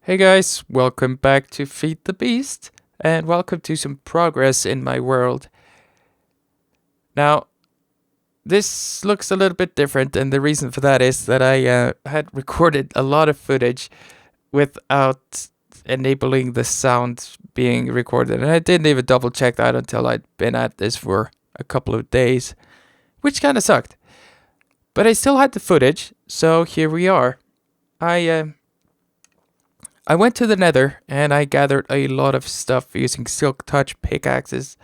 Hey guys, welcome back to Feed the Beast, and welcome to some progress in my world. Now, this looks a little bit different, and the reason for that is that I had recorded a lot of footage without enabling the sound being recorded, and I didn't even double check that until I'd been at this for a couple of days, which kind of sucked. But I still had the footage, so here we are. I went to the Nether and I gathered a lot of stuff using Silk Touch pickaxes,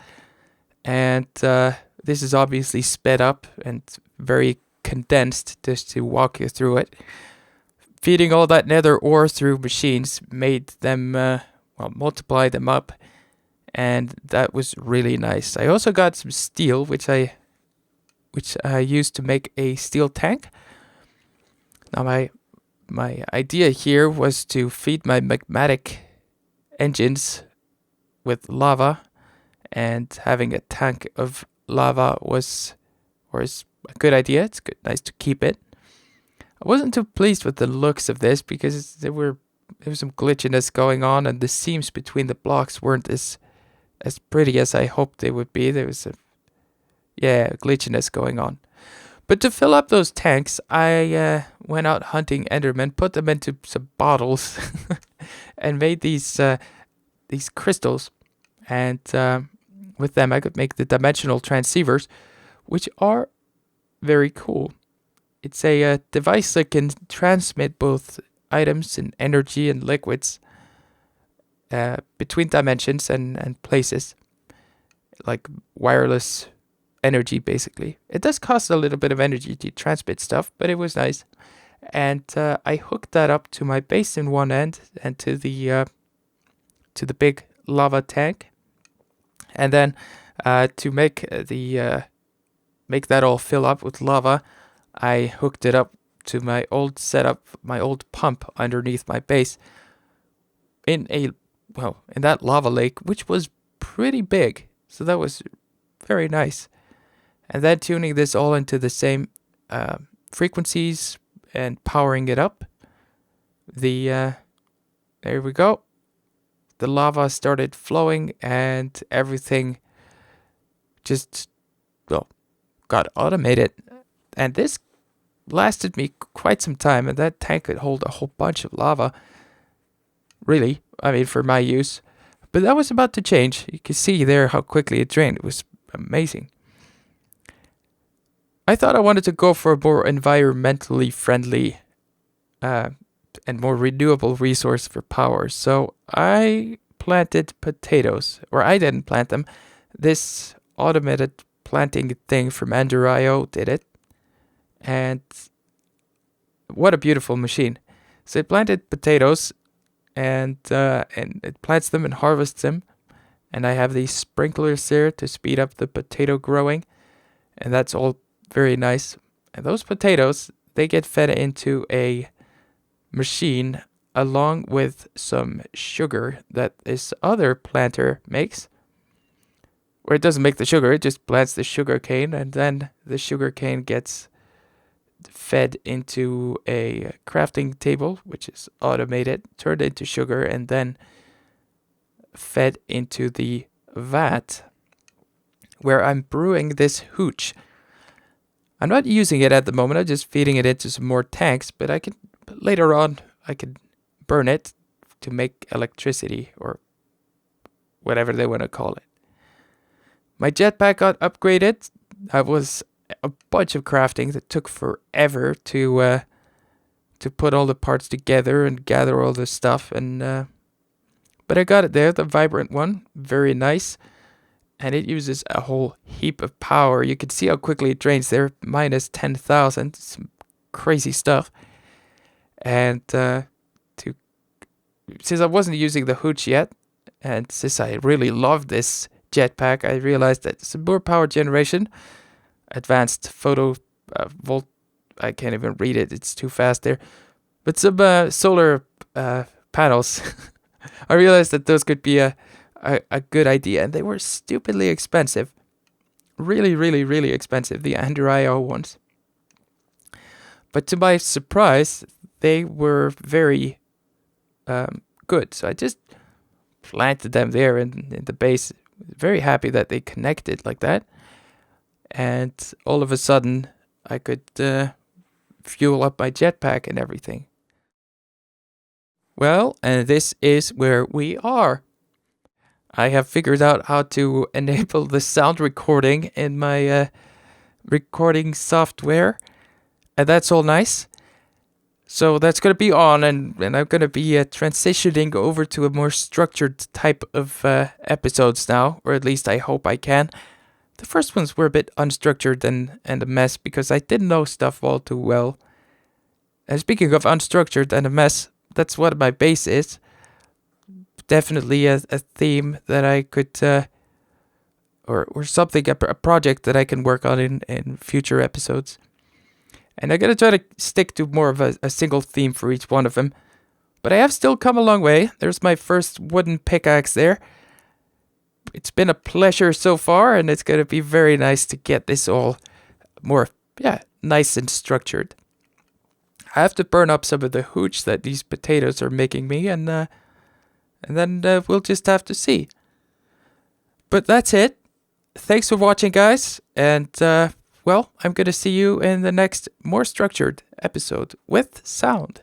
and this is obviously sped up and very condensed just to walk you through it. Feeding all that Nether ore through machines made them, multiply them up, and that was really nice. I also got some steel, which I used to make a steel tank. Now my idea here was to feed my magmatic engines with lava, and having a tank of lava is a good idea. It's nice to keep it. I wasn't too pleased with the looks of this because there was some glitchiness going on, and the seams between the blocks weren't as pretty as I hoped they would be. There was glitchiness going on. But to fill up those tanks, I went out hunting Endermen, put them into some bottles, and made these crystals. And with them, I could make the dimensional transceivers, which are very cool. It's a device that can transmit both items and energy and liquids between dimensions and places, like wireless energy, basically. It does cost a little bit of energy to transmit stuff, but it was nice. And I hooked that up to my base in one end and to the big lava tank. And then to make make that all fill up with lava, I hooked it up to my old setup, my old pump underneath my base in that lava lake, which was pretty big. So that was very nice. And then tuning this all into the same frequencies and powering it up. There we go. The lava started flowing and everything just got automated. And this lasted me quite some time, and that tank could hold a whole bunch of lava. Really, I mean, for my use. But that was about to change. You can see there how quickly it drained. It was amazing. I thought I wanted to go for a more environmentally friendly and more renewable resource for power. So I planted potatoes, or I didn't plant them. This automated planting thing from Ender.io did it. And what a beautiful machine. So it planted potatoes and it plants them and harvests them. And I have these sprinklers there to speed up the potato growing. And that's all very nice. And those potatoes, they get fed into a machine along with some sugar that this other planter makes. Or it doesn't make the sugar, it just plants the sugar cane, and then the sugar cane gets fed into a crafting table, which is automated, turned into sugar, and then fed into the vat where I'm brewing this hooch. I'm not using it at the moment. I'm just feeding it into some more tanks, but later on I could burn it to make electricity, or whatever they want to call it. My jetpack got upgraded. I was a bunch of crafting that took forever to put all the parts together and gather all the stuff, and but I got it there, the vibrant one, very nice. And it uses a whole heap of power. You can see how quickly it drains there, minus 10,000. Some crazy stuff. And since I wasn't using the hooch yet, and since I really loved this jetpack, I realized that some more power generation, advanced photo volt. I can't even read it; it's too fast there. But some solar panels. I realized that those could be a good idea, and they were stupidly expensive. Really, really, really expensive, the Ender.io ones. But to my surprise, they were very good. So I just planted them there in the base. Very happy that they connected like that. And all of a sudden, I could fuel up my jetpack and everything. Well, and this is where we are. I have figured out how to enable the sound recording in my recording software, and that's all nice. So that's going to be on, and I'm going to be transitioning over to a more structured type of episodes now, or at least I hope I can. The first ones were a bit unstructured and a mess because I didn't know stuff all too well. And speaking of unstructured and a mess, that's what my base is. Definitely a theme that I could, or something, a project that I can work on in future episodes. And I'm going to try to stick to more of a single theme for each one of them. But I have still come a long way. There's my first wooden pickaxe there. It's been a pleasure so far, and it's going to be very nice to get this all more, nice and structured. I have to burn up some of the hooch that these potatoes are making me, and then we'll just have to see. But that's it. Thanks for watching, guys, and I'm going to see you in the next more structured episode with sound.